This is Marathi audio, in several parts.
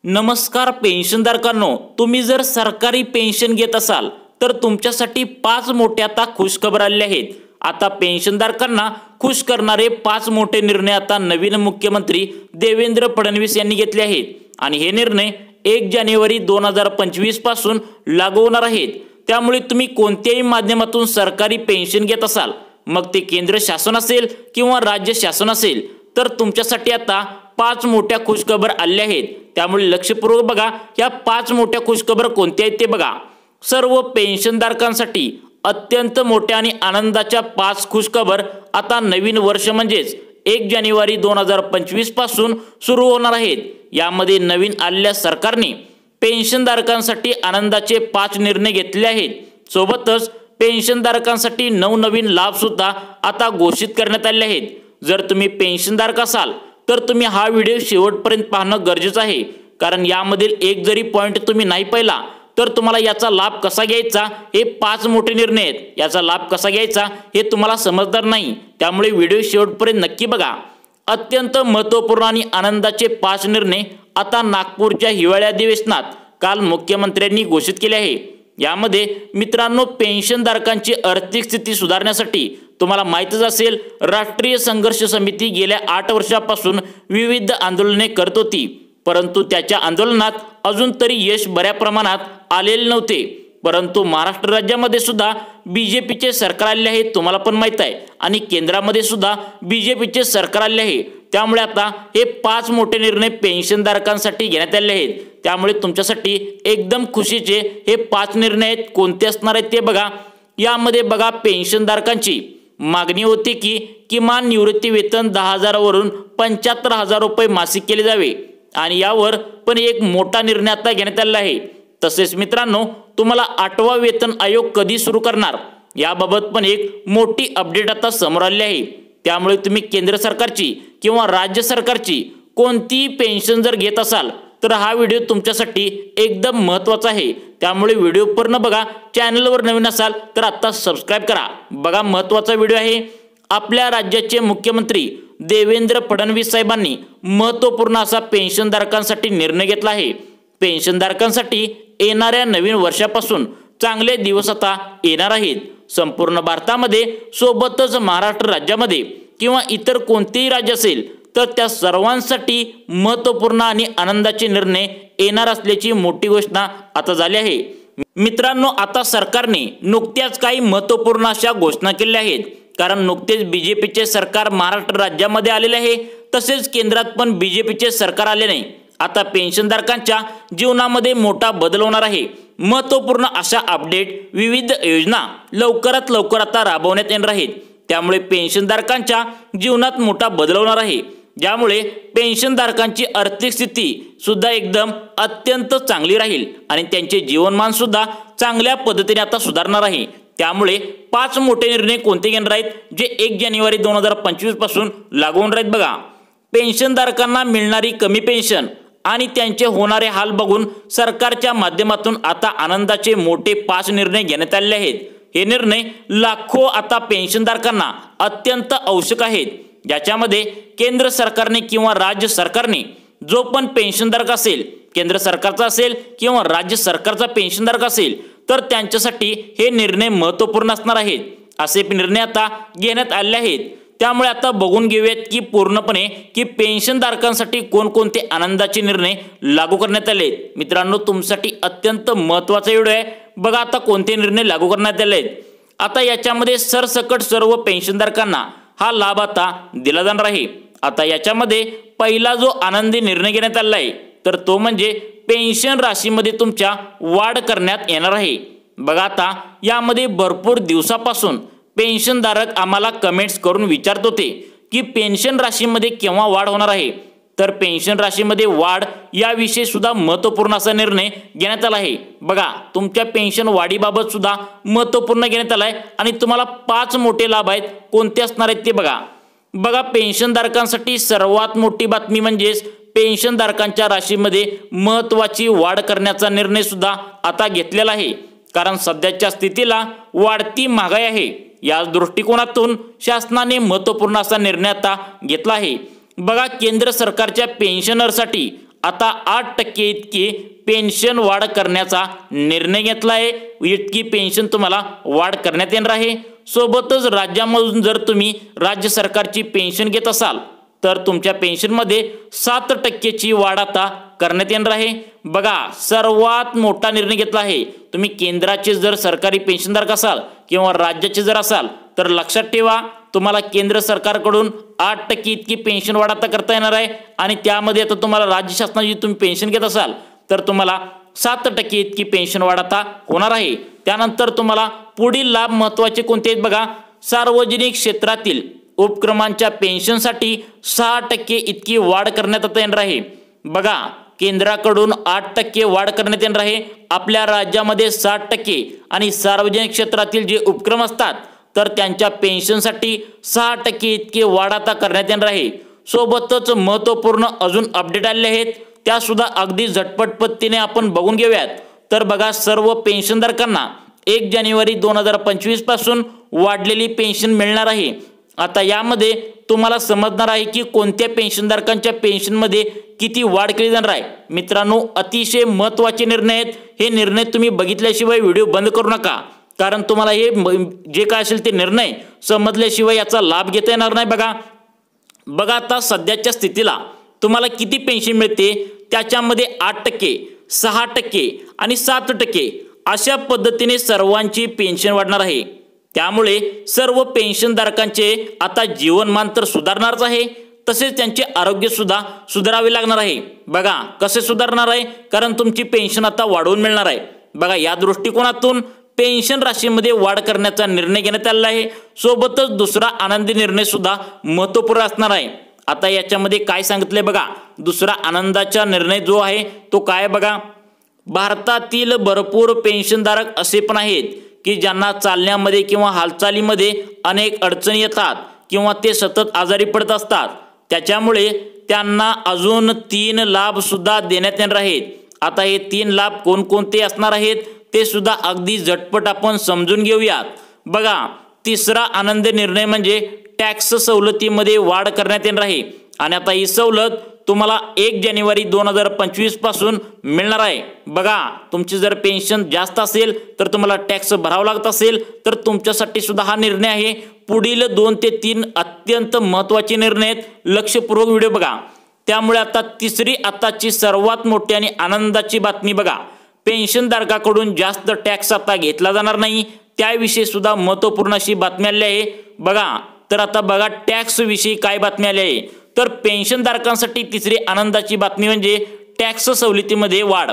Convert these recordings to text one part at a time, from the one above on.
नमस्कार पेन्शनधारकांनो, तुम्ही जर सरकारी पेन्शन घेत असाल तर तुमच्यासाठी 5 मोठे आता खुशखबर आले आहेत। आता पेन्शनधारकांना खुश करणारे 5 मोठे निर्णय आता नवीन मुख्यमंत्री देवेंद्र फडणवीस यांनी घेतले आहेत आणि हे निर्णय 1 जानेवारी 2025 पासून लागू होणार आहेत। त्यामुळे तुम्ही कोणत्याही माध्यमातून सरकारी पेन्शन घेत असाल, मग ते केंद्र शासन असेल किंवा राज्य शासन असेल, तर तुमच्यासाठी आता 5 मोठ्या खुशखबर आल्या आहेत। त्यामुळे लक्षपूर्वक बघा, या 5 मोठ्या खुशखबर कोणत्या आहेत ते बघा। सर्व पेन्शनधारकांसाठी अत्यंत मोठ्या आणि आनंदाच्या 5 खुशखबर आता नवीन वर्ष म्हणजेच 1 जानेवारी 2025 पासून सुरू होणार आहेत। यामध्ये नवीन आलेल्या सरकारने पेन्शनधारकांसाठी आनंदाचे 5 निर्णय घेतले आहेत। सोबतच पेन्शनधारकांसाठी नवनवीन लाभ सुद्धा आता घोषित करण्यात आले आहेत। जर तुम्ही पेन्शनधारक असाल तर तुम्ही हा व्हिडिओ शेवटपर्यंत पाहणं गरजेचं आहे, कारण यामधील एक जरी पॉइंट तुम्ही नाही पाहिला तर तुम्हाला याचा लाभ कसा घ्यायचा, हे 5 मोठे निर्णय आहेत, याचा लाभ कसा घ्यायचा हे तुम्हाला समजणार नाही। त्यामुळे व्हिडिओ शेवटपर्यंत नक्की बघा। अत्यंत महत्त्वपूर्ण आणि आनंदाचे 5 निर्णय आता नागपूरच्या हिवाळी अधिवेशनात काल मुख्यमंत्र्यांनी घोषित केले आहे। यामध्ये मित्रांनो, पेन्शनधारकांची आर्थिक स्थिती सुधारण्यासाठी तुम्हाला माहितच असेल, राष्ट्रीय संघर्ष समिती गेल्या 8 वर्षापासून विविध आंदोलने करत होती, परंतु त्याच्या आंदोलनात अजून तरी यश बऱ्या प्रमाणात आलेले नव्हते। परंतु महाराष्ट्र राज्यामध्ये सुद्धा बीजेपीचे सरकार आले आहे, तुम्हाला पण माहित आहे, आणि केंद्रामध्ये सुद्धा बीजेपीचे सरकार आले आहे। त्यामुळे आता हे 5 मोठे निर्णय पेन्शनधारकांसाठी घेण्यात आले आहेत। त्यामुळे तुमच्यासाठी एकदम खुशीचे हे 5 निर्णय आहेत। कोणते असणार आहेत ते बघा। यामध्ये बघा, पेन्शनधारकांची मागणी होती की किमान निवृत्ती वेतन 10,000 वरून 75,000 रुपये मासिक केले जावे, आणि यावर पण एक मोठा निर्णय आता घेण्यात आला आहे। तसेच मित्रांनो, तुम्हाला 8वा वेतन आयोग कधी सुरू करणार याबाबत पण एक मोठी अपडेट आता समोर आली आहे। त्यामुळे तुम्ही केंद्र सरकारची किंवा राज्य सरकारची कोणतीही पेन्शन जर घेत असाल तर हा व्हिडिओ तुमच्यासाठी एकदम महत्त्वाचा आहे। त्यामुळे व्हिडिओ पूर्ण बघा। चॅनलवर नवीन असाल तर आता सबस्क्राइब करा। बघा, महत्त्वाचा व्हिडिओ आहे। आपल्या राज्याचे मुख्यमंत्री देवेंद्र फडणवीस साहेबांनी महत्त्वपूर्ण असा पेन्शनधारकांसाठी निर्णय घेतला आहे। पेन्शनधारकांसाठी येणाऱ्या नवीन वर्षापासून चांगले दिवस आता येणार आहेत। संपूर्ण भारतामध्ये सोबतच महाराष्ट्र राज्यामध्ये किंवा इतर कोणतेही राज्य असेल तर त्या सर्वांसाठी महत्त्वपूर्ण आणि आनंदाचे निर्णय येणार असल्याची मोठी घोषणा आता झाली आहे। मित्रांनो, आता सरकारने नुकत्याच काही महत्त्वपूर्ण अशा घोषणा केल्या आहेत, कारण नुकतेच बीजेपीचे सरकार महाराष्ट्र राज्यामध्ये आलेले आहे, तसेच केंद्रात पण बीजेपीचे सरकार आले नाही। आता पेन्शनधारकांच्या जीवनामध्ये मोठा बदल होणार आहे। महत्त्वपूर्ण अशा अपडेट, विविध योजना लवकरात लवकर आता राबवण्यात येणार आहेत। त्यामुळे पेन्शनधारकांच्या जीवनात मोठा बदल होणार आहे, ज्यामुळे पेन्शनधारकांची आर्थिक स्थिती सुद्धा एकदम अत्यंत चांगली राहील आणि त्यांचे जीवनमान सुद्धा चांगल्या पद्धतीने आता सुधारणार आहे। त्यामुळे 5 मोठे निर्णय कोणते घेणार आहेत, जे 1 जानेवारी 2025 पासून लागू होणार आहेत बघा। पेन्शनधारकांना मिळणारी कमी पेन्शन आणि त्यांचे होणारे हाल बघून सरकारच्या माध्यमातून आता आनंदाचे मोठे 5 निर्णय घेण्यात आले आहेत। हे निर्णय लाखो आता पेन्शनधारकांना अत्यंत आवश्यक आहेत, ज्याच्यामध्ये केंद्र सरकारने किंवा राज्य सरकारने जो पण पेन्शनधारक असेल, केंद्र सरकारचा असेल किंवा राज्य सरकारचा पेन्शनधारक असेल, तर त्यांच्यासाठी हे निर्णय महत्त्वपूर्ण असणार आहेत। असे निर्णय आता घेण्यात आले आहेत। त्यामुळे आता बघून घेऊयात की पूर्णपणे की पेन्शनधारकांसाठी कोणकोणते आनंदाचे निर्णय लागू करण्यात आले आहेत। मित्रांनो, तुमच्यासाठी अत्यंत महत्त्वाचा व्हिडिओ आहे। बघा, आता कोणते निर्णय लागू करण्यात आले आहेत। आता याच्यामध्ये सरसकट सर्व पेन्शनधारकांना हा लाभ आता दिला जाणार आहे। आता याच्यामध्ये पहिला जो आनंदी निर्णय घेण्यात आला आहे तर तो म्हणजे पेन्शन राशीमध्ये तुमच्या वाढ करण्यात येणार आहे। बघा, आता यामध्ये भरपूर दिवसापासून पेन्शनधारक आम्हाला कमेंट्स करून विचारत होते की पेन्शन राशीमध्ये केव्हा वाढ होणार आहे। तर पेन्शन राशीमध्ये वाढ याविषयी सुद्धा महत्त्वपूर्ण असा निर्णय घेण्यात आला आहे। बघा, तुमच्या पेन्शन वाढीबाबत सुद्धा महत्त्वपूर्ण घेण्यात आला आहे आणि तुम्हाला 5 मोठे लाभ आहेत। कोणते असणार आहेत ते बघा। बघा, पेन्शनधारकांसाठी सर्वात मोठी बातमी म्हणजेच पेन्शनधारकांच्या राशीमध्ये महत्त्वाची वाढ करण्याचा निर्णय सुद्धा आता घेतलेला आहे, कारण सध्याच्या स्थितीला वाढती महागाई आहे। या दृष्टिकोनातून शासनाने महत्त्वपूर्ण असा निर्णय आता घेतला आहे। बघा, केंद्र सरकारच्या पेन्शनरसाठी आता 8% इतकी पेन्शन वाढ करण्याचा निर्णय घेतला आहे। इतकी पेन्शन तुम्हाला वाढ करण्यात येणार आहे। सोबतच राज्यामधून जर तुम्ही राज्य सरकारची पेन्शन घेत असाल तर तुमच्या पेन्शनमध्ये 7%ची वाढ आता करण्यात येणार आहे। बघा, सर्वात मोठा निर्णय घेतला आहे। तुम्ही केंद्राचे जर सरकारी पेन्शनधारक असाल किंवा राज्याचे जर असाल तर लक्षात ठेवा, तुम्हाला केंद्र सरकारकडून 8% इतकी पेन्शन वाढ आता करता येणार आहे आणि त्यामध्ये आता तुम्हाला राज्य शासनाची तुम्ही पेन्शन घेत असाल तर तुम्हाला 7% इतकी पेन्शन वाढ आता होणार आहे। त्यानंतर तुम्हाला पुढील लाभ महत्त्वाचे कोणते आहेत बघा, सार्वजनिक क्षेत्रातील उपक्रमांच्या पेन्शनसाठी 6% इतकी वाढ करण्यात आता येणार आहे। बघा, केंद्राकडून 8% वाढ करण्यात येणार आहे, आपल्या राज्यामध्ये 7% आणि सार्वजनिक क्षेत्रातील जे उपक्रम असतात तर त्यांच्या पेन्शनसाठी 6% इतकी वाढ आता करण्यात येणार आहे। सोबतच महत्त्वपूर्ण अजून अपडेट आलेले आहेत, त्या सुद्धा अगदी झटपट पद्धतीने आपण बघून घेऊयात। तर बघा, सर्व पेन्शनधारकांना 1 जानेवारी 2025 पासून वाढलेली पेन्शन मिळणार आहे। आता यामध्ये तुम्हाला समजणार आहे की कोणत्या पेन्शनधारकांच्या पेन्शनमध्ये किती वाढ केली जाणार आहे। मित्रांनो, अतिशय महत्त्वाचे निर्णय आहेत। हे निर्णय तुम्ही बघितल्याशिवाय व्हिडिओ बंद करू नका, कारण तुम्हाला हे जे काय असेल ते निर्णय समजल्याशिवाय याचा लाभ घेता येणार नाही। बघा आता सध्याच्या स्थितीला तुम्हाला किती पेन्शन मिळते, त्याच्यामध्ये 8%, 6% आणि 7% अशा पद्धतीने सर्वांची पेन्शन वाढणार आहे। त्यामुळे सर्व पेन्शनधारकांचे आता जीवनमान तर सुधारणारच आहे, तसेच त्यांचे आरोग्य सुद्धा सुधारावे लागणार आहे। बघा कसे सुधारणार आहे, कारण तुमची पेन्शन आता वाढवून मिळणार आहे। बघा, या दृष्टिकोनातून पेन्शन राशीमध्ये वाढ करण्याचा निर्णय घेण्यात आलेला आहे। सोबतच दुसरा आनंदी निर्णय सुद्धा महत्त्वपूर्ण असणार आहे। आता याच्यामध्ये काय सांगितले बघा, दुसरा आनंदाचा निर्णय जो आहे तो काय बघा, भारतातील भरपूर पेन्शनधारक असे पण आहेत की ज्यांना चालण्यामध्ये किंवा हालचालीमध्ये अनेक अडचणी येतात किंवा ते सतत आजारी पडत असतात, त्याच्यामुळे त्यांना अजून 3 लाभ सुद्धा देण्यात येणार आहेत। आता हे 3 लाभ कोणकोणते असणार आहेत ते सुद्धा अगदी झटपट आपण समजून घेऊयात। बघा, तिसरा आनंद निर्णय म्हणजे टॅक्स सवलतीमध्ये वाढ करण्यात येणार आहे आणि आता ही सवलत तुम्हाला 1 जानेवारी 2025 पासून मिळणार आहे। बघा, तुमची जर पेन्शन जास्त असेल तर तुम्हाला टॅक्स भरावा लागत असेल तर तुमच्यासाठी सुद्धा हा निर्णय आहे। पुढील 2 ते 3 अत्यंत महत्त्वाचे निर्णय आहेत, लक्षपूर्वक व्हिडिओ बघा। त्यामुळे आता तिसरी आताची सर्वात मोठी आणि आनंदाची बातमी बघा, पेन्शनधारकाकडून जास्त टॅक्स आता घेतला जाणार नाही, त्याविषयी सुद्धा महत्त्वपूर्ण अशी बातमी आली आहे। बघा, तर आता बघा टॅक्स विषयी काय बातमी आली आहे, तर पेन्शनधारकांसाठी तिसरी आनंदाची बातमी म्हणजे टॅक्स सवलतीमध्ये वाढ।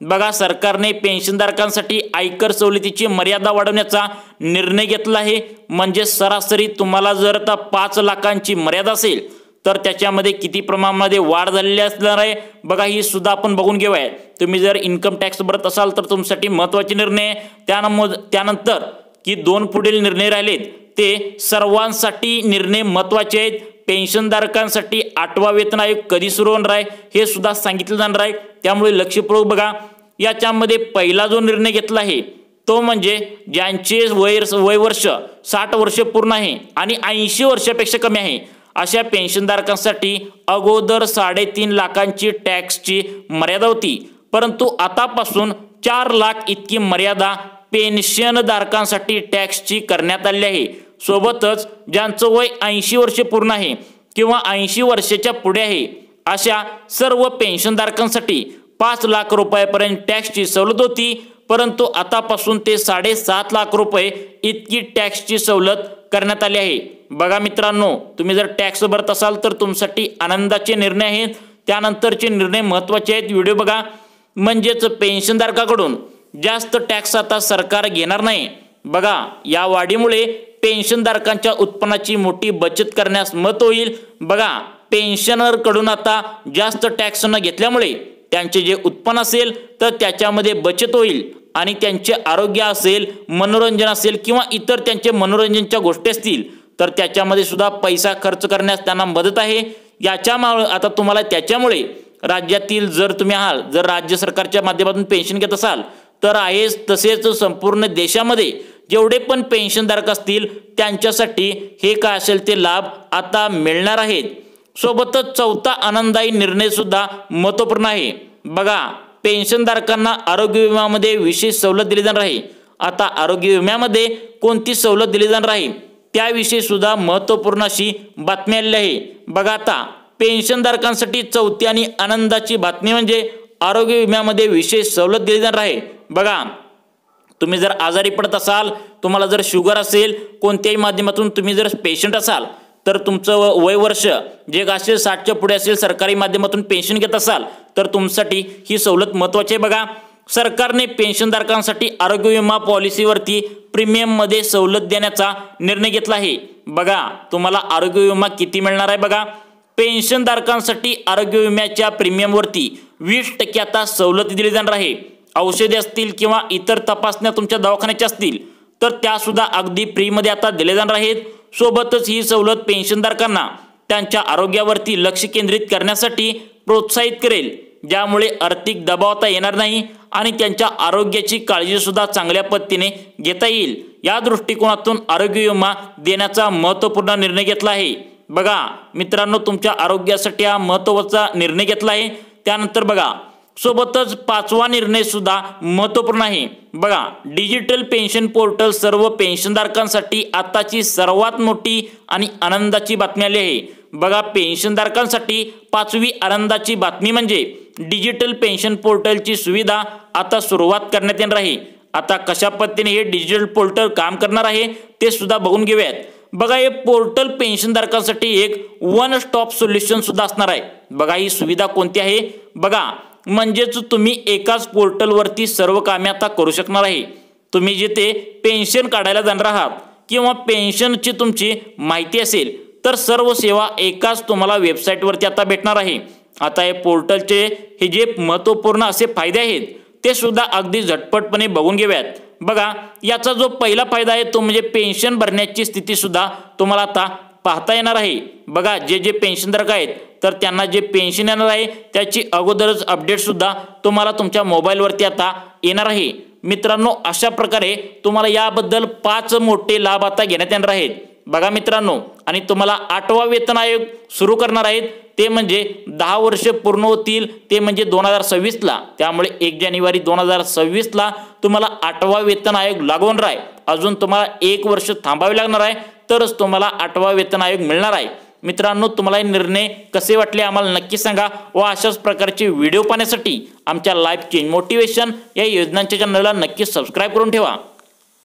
बघा, सरकारने पेन्शनधारकांसाठी आयकर सवलतीची मर्यादा वाढवण्याचा निर्णय घेतला आहे। म्हणजे सरासरी तुम्हाला जर आता 5 लाखांची मर्यादा असेल तर त्याच्यामध्ये किती प्रमाणामध्ये वाढ झालेली असणार आहे बघा, ही सुद्धा आपण बघून घेऊया। तुम्ही जर इन्कम टॅक्स भरत असाल तर तुमच्यासाठी महत्त्वाचे निर्णय। त्यानंतर की 2 पुढील निर्णय राहिलेत ते सर्वांसाठी निर्णय महत्त्वाचे आहेत। पेन्शनधारकांसाठी 8वा वेतन आयोग कधी सुरू होणार आहे हे सुद्धा सांगितलं जाणार आहे, त्यामुळे लक्षपूर्वक बघा। याच्यामध्ये पहिला जो निर्णय घेतला आहे तो म्हणजे ज्यांचे वय वर्ष 60 वर्ष पूर्ण आहे आणि 80 वर्षापेक्षा कमी आहे अशा पेन्शनधारकांसाठी अगोदर 3.5 लाखांची टॅक्सची मर्यादा होती, परंतु आतापासून 4 लाख इतकी मर्यादा पेन्शनधारकांसाठी टॅक्सची करण्यात आली आहे। सोबतच ज्यांचं वय 80 वर्ष पूर्ण आहे किंवा 80 वर्षाच्या पुढे आहे अशा सर्व पेन्शनधारकांसाठी 5 लाख रुपयापर्यंत टॅक्सची सवलत होती, परंतु आतापासून ते 7.5 लाख रुपये इतकी टॅक्सची सवलत करण्यात आली आहे। बघा मित्रांनो, तुम्ही जर टॅक्स भरत असाल तर तुमच्यासाठी आनंदाचे निर्णय आहेत। त्यानंतरचे निर्णय महत्त्वाचे आहेत, व्हिडिओ बघा। म्हणजेच पेन्शनधारकाकडून जास्त टॅक्स आता सरकार घेणार नाही। बघा, या वाढीमुळे पेन्शनधारकांच्या उत्पन्नाची मोठी बचत करण्यास मदत होईल। बघा, पेन्शनरकडून आता जास्त टॅक्स न घेतल्यामुळे त्यांचे जे उत्पन्न असेल तर त्याच्यामध्ये बचत होईल आणि त्यांचे आरोग्य असेल, मनोरंजन असेल किंवा इतर त्यांचे मनोरंजनच्या गोष्टी असतील तर त्याच्यामध्ये सुद्धा पैसा खर्च करण्यास त्यांना मदत आहे। याच्यामुळे आता तुम्हाला त्याच्यामुळे राज्यातील जर तुम्ही जर राज्य सरकारच्या माध्यमातून पेन्शन घेत असाल तर आहेच, तसेच संपूर्ण देशामध्ये जेवढे पण पेन्शनधारक असतील त्यांच्यासाठी हे काय असेल ते लाभ आता मिळणार आहेत। सोबतच चौथा आनंददायी निर्णय सुद्धा महत्त्वपूर्ण आहे। बघा, पेन्शनधारकांना आरोग्य विम्यामध्ये विशेष सवलत दिली जाणार आहे। आता आरोग्य विम्यामध्ये कोणती सवलत दिली जाणार आहे त्याविषयी सुद्धा महत्त्वपूर्ण अशी बातमी आलेली आहे। बघा, आता पेन्शनधारकांसाठी चौथी आणि आनंदाची बातमी म्हणजे आरोग्य विम्यामध्ये विशेष सवलत दिली जाणार आहे। बघा, तुम्ही जर आजारी पडत असाल, तुम्हाला जर शुगर असेल, कोणत्याही माध्यमातून तुम्ही जर पेशंट असाल, तर तुमचं वय वर्ष जे असेल 60च्या पुढे असेल, सरकारी माध्यमातून पेन्शन घेत असाल तर तुमच्यासाठी ही सवलत महत्त्वाची आहे। बघा, सरकारने पेन्शनधारकांसाठी आरोग्य विमा पॉलिसीवरती प्रीमियममध्ये सवलत देण्याचा निर्णय घेतला आहे। बघा, तुम्हाला आरोग्य विमा किती मिळणार आहे? बघा, पेन्शनधारकांसाठी आरोग्य विम्याच्या प्रीमियमवरती 20% आता सवलत दिली जाणार आहे। औषधे असतील किंवा इतर तपासण्या तुमच्या दवाखान्याच्या असतील तर त्यासुद्धा अगदी फ्रीमध्ये आता दिले जाणार आहेत। सोबतच ही सवलत पेन्शनधारकांना त्यांच्या आरोग्यावरती लक्ष केंद्रित करण्यासाठी प्रोत्साहित करेल, ज्यामुळे आर्थिक दबाव आता येणार नाही आणि त्यांच्या आरोग्याची काळजी सुद्धा चांगल्या पद्धतीने घेता येईल। या दृष्टिकोनातून आरोग्य विमा देण्याचा महत्त्वपूर्ण निर्णय घेतला आहे। बघा मित्रांनो, तुमच्या आरोग्यासाठी हा महत्त्वाचा निर्णय घेतला आहे। त्यानंतर बघा, सोबतच पाचवा निर्णय सुद्धा महत्त्वपूर्ण आहे। बघा, डिजिटल पेन्शन पोर्टल सर्व पेन्शनधारकांसाठी आताची सर्वात मोठी आणि आनंदाची बातमी आली आहे। बघा, पेन्शनधारकांसाठी पाचवी आनंदाची बातमी म्हणजे डिजिटल पेन्शन पोर्टलची सुविधा आता सुरुवात करण्यात येणार आहे। आता कशा पद्धतीने हे डिजिटल पोर्टल काम करणार आहे ते सुद्धा बघून घेऊयात। बघा, हे पोर्टल पेन्शनधारकांसाठी एक वन स्टॉप सोल्युशन सुद्धा असणार आहे। बघा, ही सुविधा कोणती आहे? बघा, म्हणजेच तुम्ही एकाच पोर्टलवरती सर्व कामे आता करू शकणार आहे। तुम्ही जिथे पेन्शन काढायला जाणार आहात किंवा पेन्शनची तुमची माहिती असेल तर सर्व सेवा एकाच तुम्हाला वेबसाईटवरती आता भेटणार आहे। आता हे पोर्टलचे हे जे महत्त्वपूर्ण असे फायदे आहेत ते सुद्धा अगदी झटपटपणे बघून घेऊयात। बघा, याचा जो पहिला फायदा आहे तो म्हणजे पेन्शन भरण्याची स्थिती सुद्धा तुम्हाला आता पाहता येणार आहे। बघा, जे पेन्शनधारक आहेत तर त्यांना जे पेन्शन येणार आहे त्याची अगोदरच अपडेट सुद्धा तुम्हाला तुमच्या मोबाईलवरती आता येणार आहे। मित्रांनो, अशा प्रकारे तुम्हाला याबद्दल 5 मोठे लाभ आता घेण्यात येणार आहेत। बघा मित्रांनो, आणि तुम्हाला 8वा वेतन आयोग सुरू करणार आहेत ते म्हणजे 10 वर्ष पूर्ण होतील ते म्हणजे 2026ला। त्यामुळे 1 जानेवारी 2026ला तुम्हाला 8वा वेतन आयोग लागू होणार आहे। अजून तुम्हाला 1 वर्ष थांबावे लागणार आहे तरच तुम्हाला 8वा वेतन आयोग मिळणार आहे। मित्रांनो, तुम्हाला हे निर्णय कसे वाटले आम्हाला नक्की सांगा व अशाच प्रकारचे व्हिडिओ पाहण्यासाठी आमच्या लाईफ चेंज मोटिवेशन या योजनांच्या चॅनलला नक्की सबस्क्राईब करून ठेवा।